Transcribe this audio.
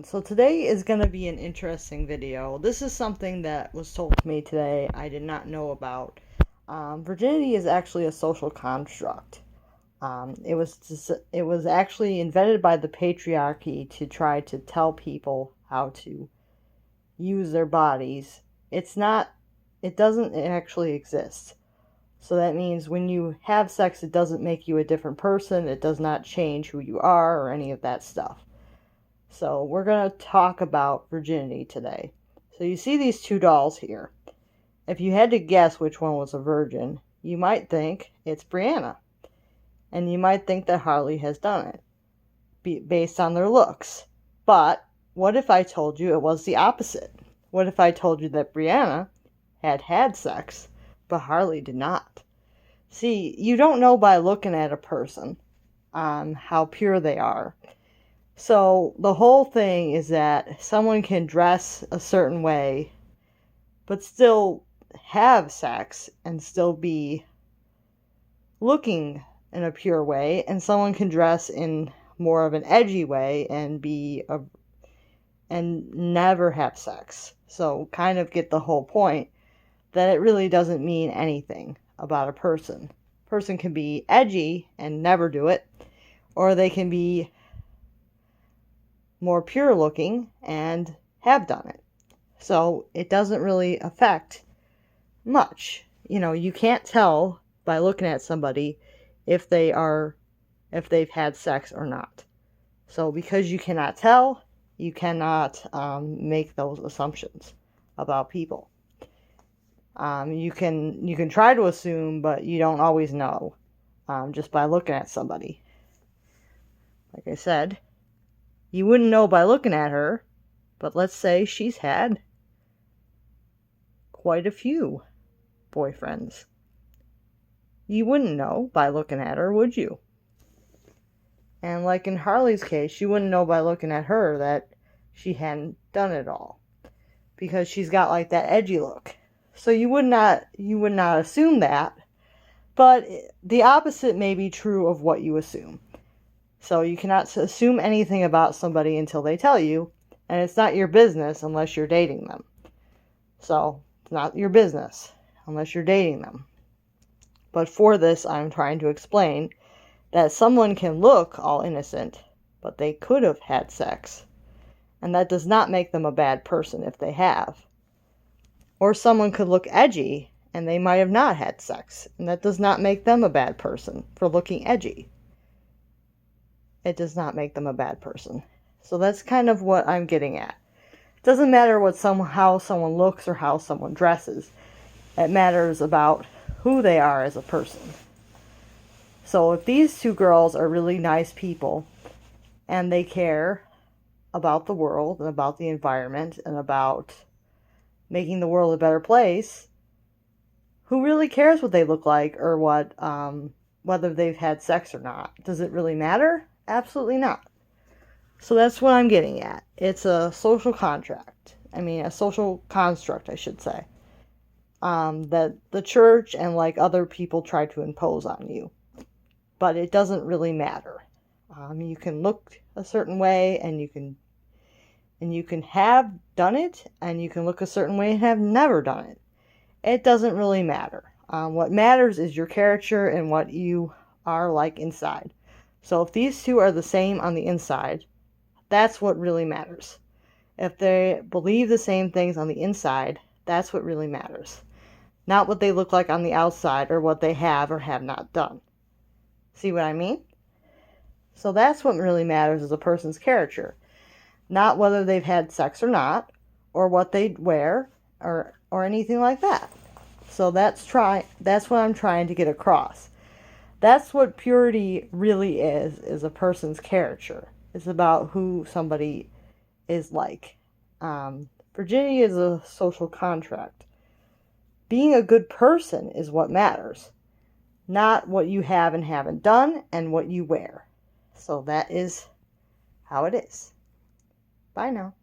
everyone. So today is going to be an interesting video. This is something that was told to me today I did not know about. Virginity is actually a social construct. It was actually invented by the patriarchy to try to tell people how to use their bodies. It doesn't actually exist. So that means when you have sex, it doesn't make you a different person. It does not change who you are or any of that stuff. So we're going to talk about virginity today. So you see these two dolls here. If you had to guess which one was a virgin, you might think it's Brianna. And you might think that Harley has done it, based on their looks. But what if I told you it was the opposite? What if I told you that Brianna had sex, but Harley did not? See, you don't know by looking at a person how pure they are. So the whole thing is that someone can dress a certain way, but still have sex and still be looking in a pure way, and someone can dress in more of an edgy way and never have sex. So kind of get the whole point that it really doesn't mean anything about a person. A person can be edgy and never do it, or they can be more pure looking and have done it. So it doesn't really affect much. You can't tell by looking at somebody if they've had sex or not. So because you cannot tell, you cannot make those assumptions about people. You can try to assume, but you don't always know just by looking at somebody. Like I said, you wouldn't know by looking at her, but let's say she's had quite a few boyfriends. You wouldn't know by looking at her, would you? And like in Harley's case, you wouldn't know by looking at her that she hadn't done it all, because she's got like that edgy look. So you would not assume that, but the opposite may be true of what you assume. So you cannot assume anything about somebody until they tell you, and it's not your business unless you're dating them. So it's not your business unless you're dating them. But for this, I'm trying to explain that someone can look all innocent, but they could have had sex. And that does not make them a bad person if they have. Or someone could look edgy, and they might have not had sex. And that does not make them a bad person for looking edgy. It does not make them a bad person. So that's kind of what I'm getting at. It doesn't matter how someone looks or how someone dresses. It matters about who they are as a person. So if these two girls are really nice people, and they care about the world and about the environment and about making the world a better place, who really cares what they look like or whether they've had sex or not? Does it really matter? Absolutely not. So that's what I'm getting at. It's a social contract. A social construct, I should say. That the church and like other people try to impose on you. But it doesn't really matter. You can look a certain way, and you can have done it, and you can look a certain way and have never done it. It doesn't really matter. What matters is your character and what you are like inside. So if these two are the same on the inside, that's what really matters. If they believe the same things on the inside, that's what really matters. Not what they look like on the outside or what they have or have not done. See what I mean? So that's what really matters, is a person's character. Not whether they've had sex or not, or what they wear, or anything like that. So that's what I'm trying to get across. That's what purity really is a person's character. It's about who somebody is like. Virginity is a social contract. Being a good person is what matters, not what you have and haven't done and what you wear. So that is how it is. Bye now.